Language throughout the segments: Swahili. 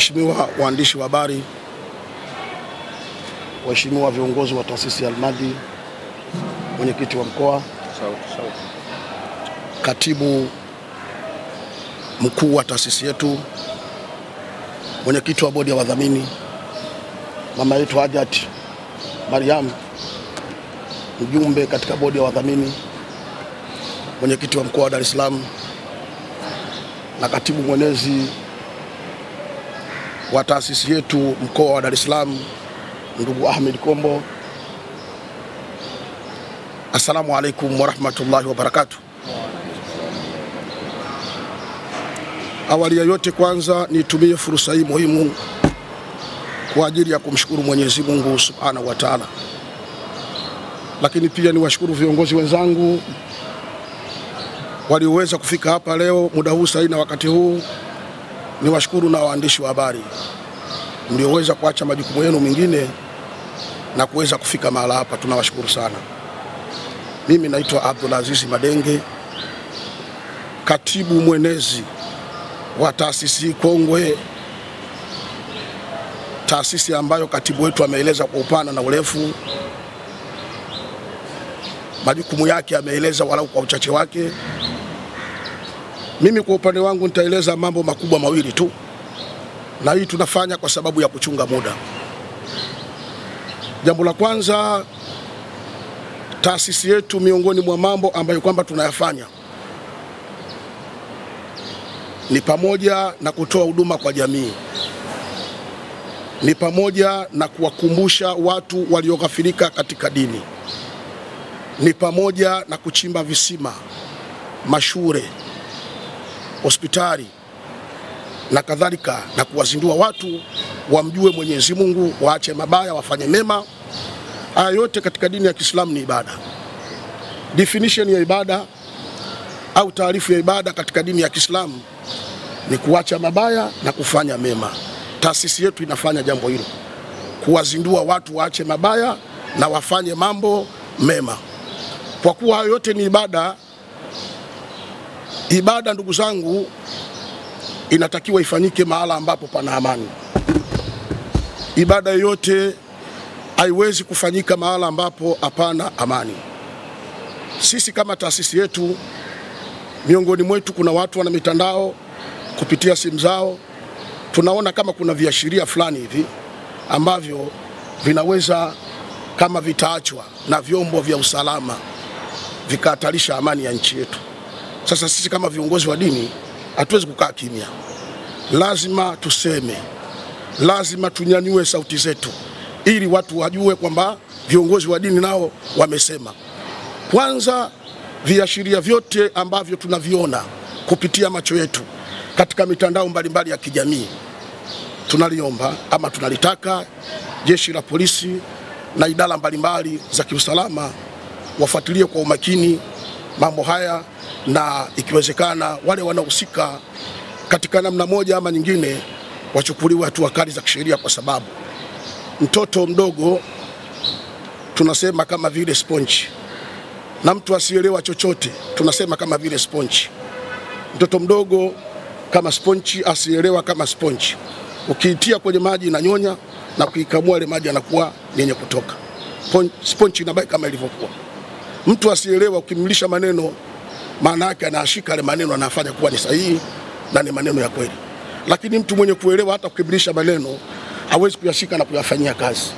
Waheshimiwa waandishi wa habari, waheshimiwa viongozi wa taasisi ya Al-Mahdi, mwenyekiti wa mkoa, katibu mkuu wa taasisi yetu, mwenyekiti wa bodi ya wadhamini, mama yetu Hajat Mariam, mjumbe katika bodi ya wadhamini, mwenyekiti wa mkoa wa Dar es Salaam na katibu mwenezi wa taasisi yetu mkoa wa Dar es Salaam, ndugu Ahmed Kombo. Assalamu alaikum wa rahmatullahi wa barakatuh. Awali ya yote, kwanza nitumie fursa hii muhimu kwa ajili ya kumshukuru Mwenyezi Mungu Subhanahu wa Ta'ala, lakini pia niwashukuru viongozi wenzangu walioweza kufika hapa leo muda huu sahihi na wakati huu. Niwashukuru na waandishi wa habari mlioweza kuacha majukumu yenu mengine na kuweza kufika mahala hapa, tunawashukuru sana. Mimi naitwa Abdulaziz Madenge, katibu mwenezi wa taasisi kongwe, taasisi ambayo katibu wetu ameeleza kwa upana na urefu. Majukumu yake ameeleza walau kwa uchache wake. Mimi kwa upande wangu nitaeleza mambo makubwa mawili tu, na hii tunafanya kwa sababu ya kuchunga muda. Jambo la kwanza, taasisi yetu miongoni mwa mambo ambayo kwamba tunayafanya ni pamoja na kutoa huduma kwa jamii, ni pamoja na kuwakumbusha watu walioghafilika katika dini, ni pamoja na kuchimba visima, mashule, hospitali na kadhalika, na kuwazindua watu wamjue Mwenyezi Mungu, waache mabaya, wafanye mema. Haya yote katika dini ya Kiislamu ni ibada. Definition ya ibada au taarifu ya ibada katika dini ya Kiislamu ni kuacha mabaya na kufanya mema. Taasisi yetu inafanya jambo hilo, kuwazindua watu waache mabaya na wafanye mambo mema. Kwa kuwa hayo yote ni ibada, ibada ndugu zangu inatakiwa ifanyike mahala ambapo pana amani. Ibada yote haiwezi kufanyika mahala ambapo hapana amani. Sisi kama taasisi yetu, miongoni mwetu kuna watu wana mitandao, kupitia simu zao tunaona kama kuna viashiria fulani hivi ambavyo vinaweza kama vitaachwa na vyombo vya usalama vikahatarisha amani ya nchi yetu. Sasa sisi kama viongozi wa dini hatuwezi kukaa kimya, lazima tuseme, lazima tunyanyue sauti zetu ili watu wajue kwamba viongozi wa dini nao wamesema. Kwanza, viashiria vyote ambavyo tunaviona kupitia macho yetu katika mitandao mbalimbali ya kijamii, tunaliomba ama tunalitaka jeshi la polisi na idara mbalimbali za kiusalama wafuatilie kwa umakini mambo haya, na ikiwezekana wale wanaohusika katika namna moja ama nyingine wachukuliwe hatua kali za kisheria, kwa sababu mtoto mdogo tunasema kama vile sponge, na mtu asielewa chochote tunasema kama vile sponge. Mtoto mdogo kama sponge, asielewa kama sponge. Ukiitia kwenye maji inanyonya, na kuikamua ile maji yanakuwa yenye kutoka. Sponge inabaki kama ilivyokuwa. Mtu asielewa, ukimlisha maneno, maana yake anaashika ile maneno, anafanya kuwa ni sahihi na ni maneno ya kweli. Lakini mtu mwenye kuelewa, hata ukimlisha maneno hawezi kuyashika na kuyafanyia kazi.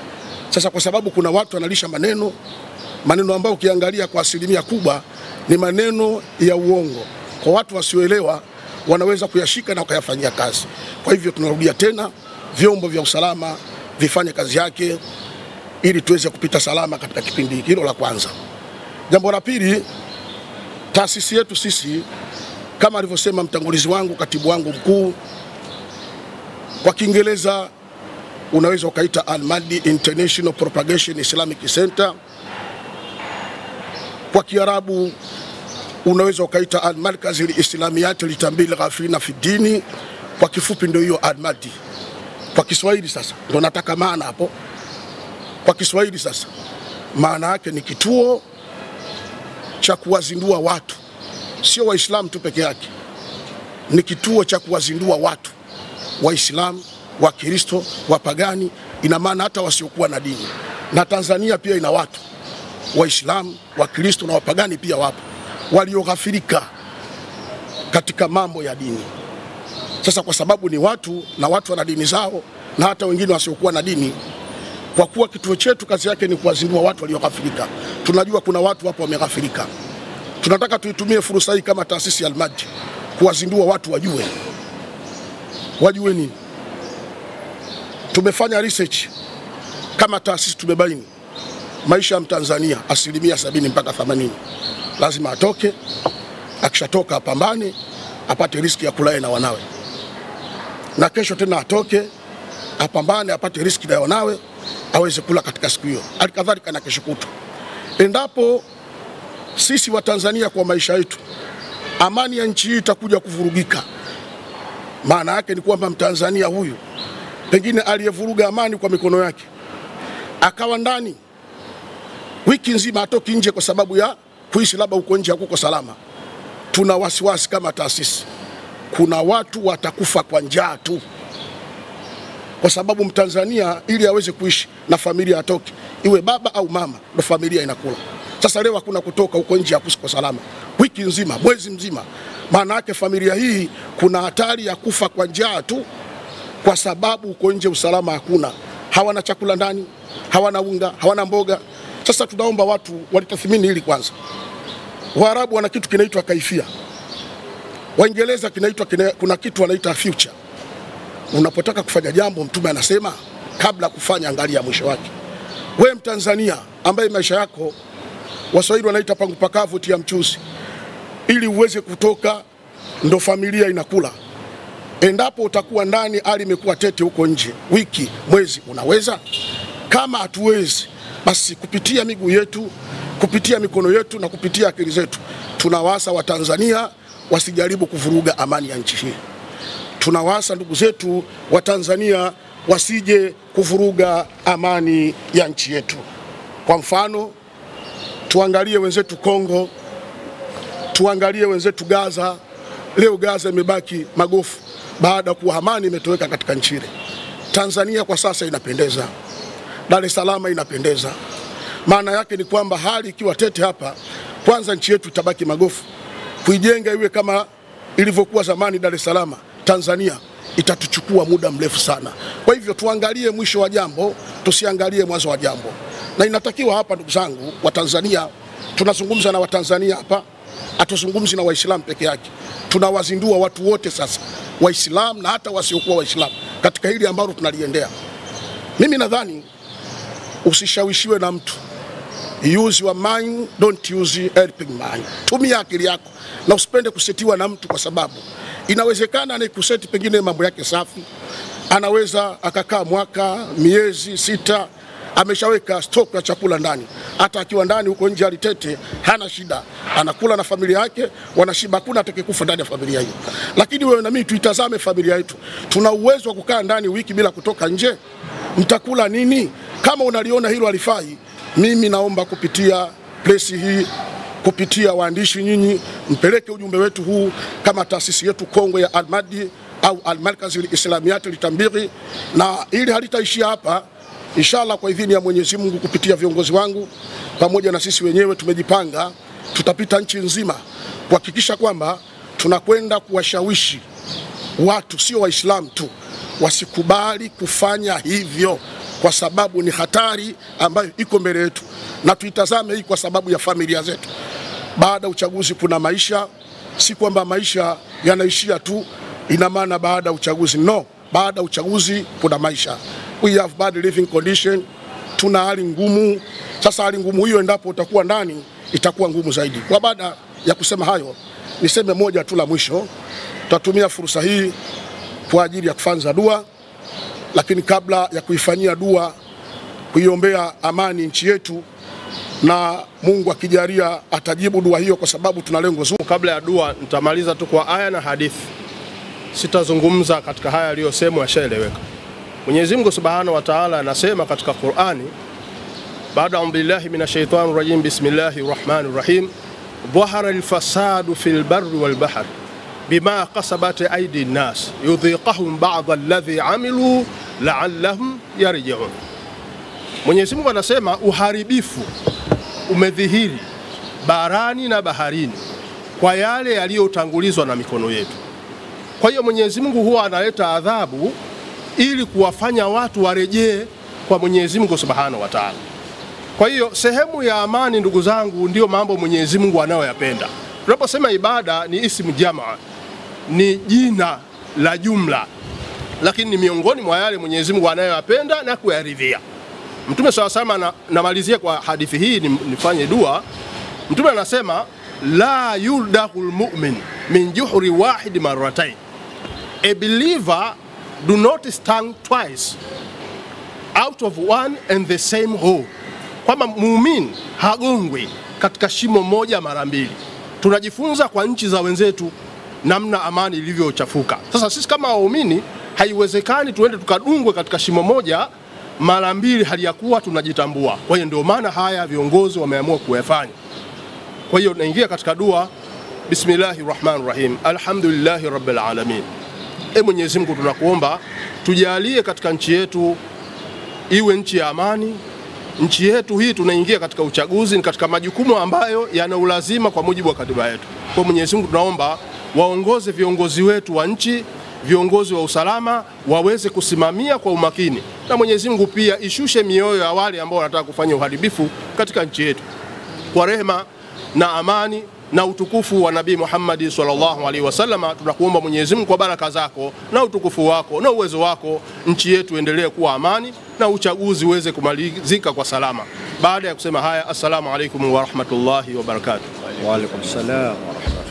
Sasa kwa sababu kuna watu wanalisha maneno ambayo ukiangalia kwa asilimia kubwa ni maneno ya uongo, kwa watu wasioelewa wanaweza kuyashika na kuyafanyia kazi. Kwa hivyo tunarudia tena, vyombo vya usalama vifanye kazi yake ili tuweze kupita salama katika kipindi hiki. Hilo la kwanza. Jambo la pili, taasisi yetu sisi kama alivyosema mtangulizi wangu, katibu wangu mkuu, kwa Kiingereza unaweza ukaita Al-Mahdi International Propagation Islamic Center, kwa Kiarabu unaweza ukaita Al-Markaz al-Islamiyat litambil ghafilina fi dini, kwa kifupi ndio hiyo Al-Mahdi. Kwa Kiswahili sasa ndio nataka maana hapo. Kwa Kiswahili sasa maana yake ni kituo cha kuwazindua watu, sio Waislamu tu peke yake, ni kituo cha kuwazindua watu Waislamu, Wakristo, wapagani, ina maana hata wasiokuwa na dini. Na Tanzania pia ina watu Waislamu, Wakristo na wapagani pia wapo walioghafirika katika mambo ya dini. Sasa kwa sababu ni watu na watu wana dini zao na hata wengine wasiokuwa na dini, kwa kuwa kituo chetu kazi yake ni kuwazindua watu walioghafirika. Tunajua kuna watu hapo wameghafirika. Tunataka tuitumie fursa hii kama taasisi ya Al-Mahdi kuwazindua watu wajue nini. Tumefanya research kama taasisi, tumebaini maisha ya Mtanzania 70% mpaka 80% lazima atoke, akishatoka apambane apate riziki ya kula na wanawe, na kesho tena atoke apambane apate riziki na wanawe aweze kula katika siku hiyo, alikadhalika na kesho kutwa. Endapo sisi wa Tanzania kwa maisha yetu amani ya nchi hii itakuja kuvurugika, maana yake ni kwamba Mtanzania huyu pengine aliyevuruga amani kwa mikono yake akawa ndani wiki nzima atoki nje kwa sababu ya kuishi labda huko nje hakuko salama. Tuna wasiwasi kama taasisi, kuna watu watakufa kwa njaa tu, kwa sababu Mtanzania ili aweze kuishi na familia atoke, iwe baba au mama, ndo familia inakula. Sasa leo hakuna kutoka huko nje hakuko salama wiki nzima, mwezi mzima, maana yake familia hii kuna hatari ya kufa kwa njaa tu, kwa sababu huko nje usalama hakuna, hawana chakula ndani, hawana unga, hawana mboga. Sasa tunaomba watu walitathmini hili kwanza. Waarabu wana kitu kinaitwa kaifia, Waingereza kuna kitu wanaita future. Unapotaka kufanya jambo, Mtume anasema kabla kufanya angalia mwisho wake. Wewe Mtanzania ambaye maisha yako Waswahili wanaita pangu pakavu tia mchuzi, ili uweze kutoka ndo familia inakula. Endapo utakuwa ndani hali imekuwa tete huko nje wiki, mwezi, unaweza? Kama hatuwezi, basi kupitia miguu yetu, kupitia mikono yetu na kupitia akili zetu, tunawasa wa Tanzania wasijaribu kuvuruga amani ya nchi hii. Tunawasa ndugu zetu wa Tanzania wasije kuvuruga amani ya nchi yetu. Kwa mfano, tuangalie wenzetu Kongo, tuangalie wenzetu Gaza. Leo Gaza imebaki magofu baada ya kuwa amani imetoweka katika nchi ile. Tanzania kwa sasa inapendeza, Dar es Salaam inapendeza. Maana yake ni kwamba hali ikiwa tete hapa, kwanza nchi yetu itabaki magofu. Kuijenga iwe kama ilivyokuwa zamani Dar es Salaam, Tanzania, itatuchukua muda mrefu sana. Kwa hivyo tuangalie mwisho wa jambo, tusiangalie mwanzo wa jambo. Na inatakiwa hapa, ndugu zangu wa Tanzania, tunazungumza na Watanzania hapa, hatuzungumzi na Waislamu peke yake. Tunawazindua watu wote sasa, Waislamu na hata wasiokuwa Waislamu, katika hili ambalo tunaliendea. Mimi nadhani usishawishiwe na mtu. Use your mind, don't use helping mind. Tumia akili yako na usipende kusetiwa na mtu, kwa sababu inawezekana anayekuseti pengine mambo yake safi, anaweza akakaa mwaka, miezi 6 ameshaweka stock ya chakula ndani. Hata akiwa ndani huko nje alitete, hana shida, anakula na familia yake, wanashiba, hakuna atakayekufa ndani ya familia hiyo. Lakini wewe na mimi tuitazame familia yetu. Tuna uwezo wa kukaa ndani wiki bila kutoka nje? Mtakula nini? Kama unaliona hilo halifai, mimi naomba kupitia press hii, kupitia waandishi nyinyi, mpeleke ujumbe wetu huu kama taasisi yetu kongwe ya Al-Mahdi au Al-Markaz al-Islamiyat al-Tambighi. Na ili halitaishia hapa, inshallah kwa idhini ya Mwenyezi Mungu, kupitia viongozi wangu pamoja na sisi wenyewe tumejipanga, tutapita nchi nzima kuhakikisha kwamba tunakwenda kuwashawishi watu, sio Waislamu tu, wasikubali kufanya hivyo, kwa sababu ni hatari ambayo iko mbele yetu, na tuitazame hii kwa sababu ya familia zetu. Baada uchaguzi kuna maisha, si kwamba maisha yanaishia tu ina maana baada uchaguzi. No, baada uchaguzi kuna maisha. We have bad living condition, tuna hali ngumu. Sasa hali ngumu hiyo endapo utakuwa ndani itakuwa ngumu zaidi. Kwa baada ya kusema hayo, niseme moja tu la mwisho. Tutatumia fursa hii kwa ajili ya kufanya dua, lakini kabla ya kuifanyia dua, kuiombea amani nchi yetu, na Mungu akijalia atajibu dua hiyo, kwa sababu tuna lengo zuri. Kabla ya dua nitamaliza tu kwa aya na hadithi. Sitazungumza katika haya aliyosemwa, yashaeleweka. Mwenyezi Mungu Subhanahu wa Ta'ala anasema katika Qur'ani, baada ya billahi minashaitanir rajim, bismillahir rahmanir rahim, dhahara al-fasadu fil barri wal bahri bima kasabat aidi nas yudhiqahum ba'dha alladhi amilu la'allahum yarji'un. Mwenyezi Mungu anasema uharibifu umedhihiri barani na baharini kwa yale yaliyotangulizwa na mikono yetu. Kwa hiyo Mwenyezi Mungu huwa analeta adhabu ili kuwafanya watu warejee kwa Mwenyezi Mungu Subhanahu wa Ta'ala. Kwa hiyo sehemu ya amani, ndugu zangu, ndio mambo Mwenyezi Mungu anayoyapenda. Tunaposema ibada ni ismu jamaa, ni jina la jumla, lakini ni miongoni mwa yale Mwenyezi Mungu anayoyapenda na kuyaridhia. Mtume SAW namalizia kwa hadithi hii, nifanye dua. Mtume anasema la yuldahul mu'min min juhri wahid marratayn. A believer do not stand twice out of one and the same hole. Kwamba muumini hagongwi katika shimo moja mara mbili. Tunajifunza kwa nchi za wenzetu namna amani ilivyochafuka. Sasa sisi kama waumini haiwezekani tuende tukadungwe katika shimo moja mara mbili hali ya kuwa tunajitambua. Kwa hiyo ndio maana haya viongozi wameamua kuyafanya. Kwa hiyo naingia katika dua. Bismillahirrahmanirrahim. Alhamdulillahi rabbil alamin. Mwenyezi Mungu tunakuomba tujalie katika nchi yetu iwe nchi ya amani. Nchi yetu hii tunaingia katika uchaguzi, ni katika majukumu ambayo yana ulazima kwa mujibu wa katiba yetu. Kwa Mwenyezi Mungu tunaomba waongoze viongozi wetu wa nchi, viongozi wa usalama waweze kusimamia kwa umakini, na Mwenyezi Mungu pia ishushe mioyo ya wale ambao wanataka kufanya uharibifu katika nchi yetu. Kwa rehema na amani na utukufu wa Nabii Muhammad sallallahu alaihi wasallam, tunakuomba Mwenyezi Mungu kwa baraka zako na utukufu wako na uwezo wako, nchi yetu endelee kuwa amani na uchaguzi uweze kumalizika kwa salama. Baada ya kusema haya, assalamu alaikum wa rahmatullahi wa barakatuh. Wa alaikum salam wa rahmatullahi.